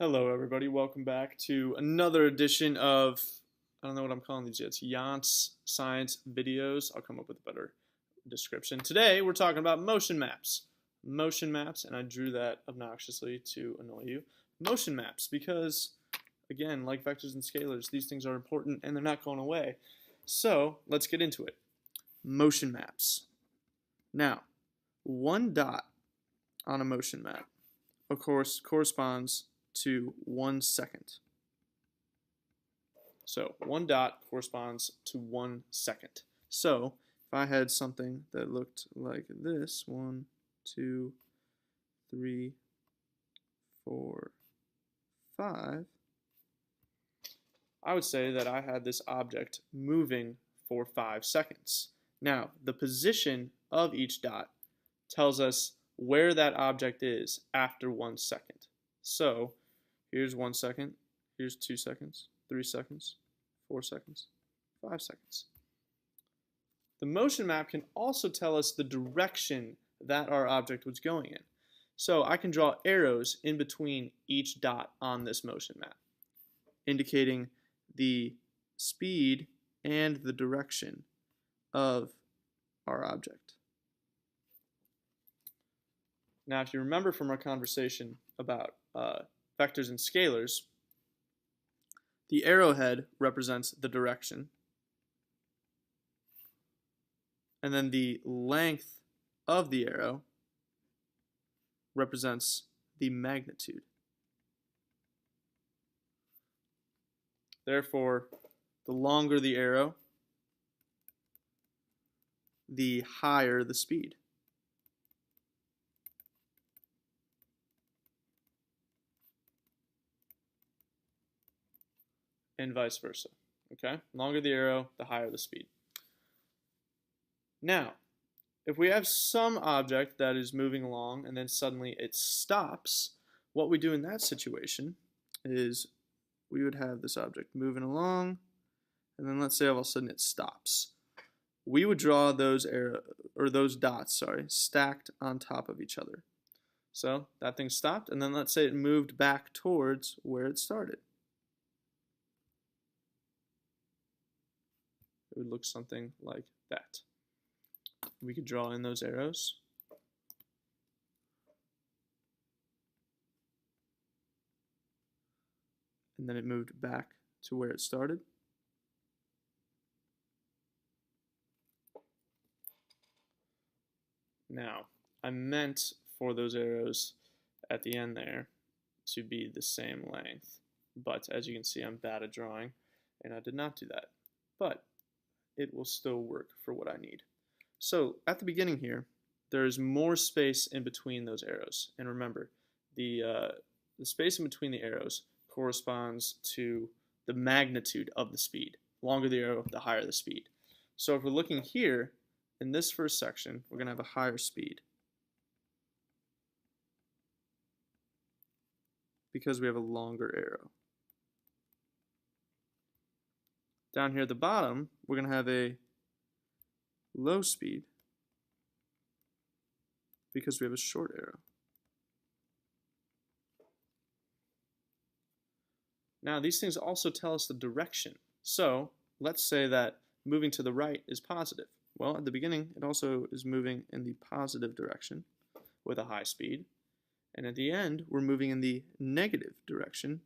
Hello, everybody. Welcome back to another edition of, I don't know what I'm calling these yet. It's Yant's Science Videos. I'll come up with a better description. Today, we're talking about motion maps. Motion maps, and I drew that obnoxiously to annoy you. Motion maps, because, again, like vectors and scalars, these things are important and they're not going away. So, let's get into it. Motion maps. Now, one dot on a motion map, of course, corresponds to 1 second. So one dot corresponds to 1 second. So if I had something that looked like this, 1, 2, 3, 4, 5, I would say that I had this object moving for 5 seconds. Now, the position of each dot tells us where that object is after 1 second. So here's 1 second, here's 2 seconds, 3 seconds, 4 seconds, 5 seconds. The motion map can also tell us the direction that our object was going in. So I can draw arrows in between each dot on this motion map, indicating the speed and the direction of our object. Now, if you remember from our conversation about vectors and scalars, the arrowhead represents the direction, and then the length of the arrow represents the magnitude. Therefore, the longer the arrow, the higher the speed. And vice versa. Okay? Longer the arrow, the higher the speed. Now, if we have some object that is moving along and then suddenly it stops, what we do in that situation is we would have this object moving along, and then let's say all of a sudden it stops. We would draw those dots, stacked on top of each other. So that thing stopped, and then let's say it moved back towards where it started. It would look something like that. We could draw in those arrows. And then it moved back to where it started. Now, I meant for those arrows at the end there to be the same length. But as you can see, I'm bad at drawing, and I did not do that. But it will still work for what I need. So at the beginning here, there is more space in between those arrows. And remember, the space in between the arrows corresponds to the magnitude of the speed. The longer the arrow, the higher the speed. So if we're looking here, in this first section, we're going to have a higher speed, because we have a longer arrow. Down here at the bottom, we're going to have a low speed, because we have a short arrow. Now, these things also tell us the direction. So let's say that moving to the right is positive. Well, at the beginning, it also is moving in the positive direction with a high speed. And at the end, we're moving in the negative direction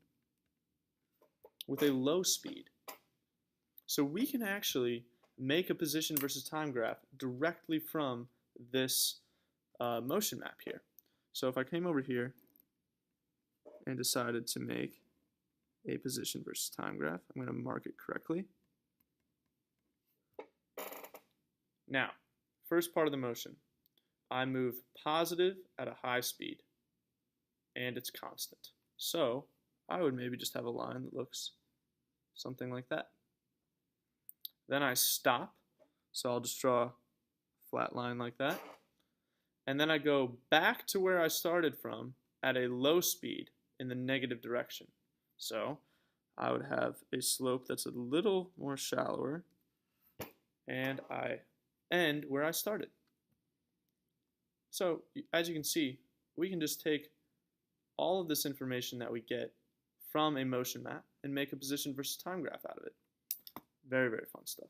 with a low speed. So we can actually make a position versus time graph directly from this motion map here. So if I came over here and decided to make a position versus time graph, I'm going to mark it correctly. Now, first part of the motion, I move positive at a high speed, and it's constant. So I would maybe just have a line that looks something like that. Then I stop, so I'll just draw a flat line like that. And then I go back to where I started from at a low speed in the negative direction. So I would have a slope that's a little more shallower, and I end where I started. So as you can see, we can just take all of this information that we get from a motion map and make a position versus time graph out of it. Very, very fun stuff.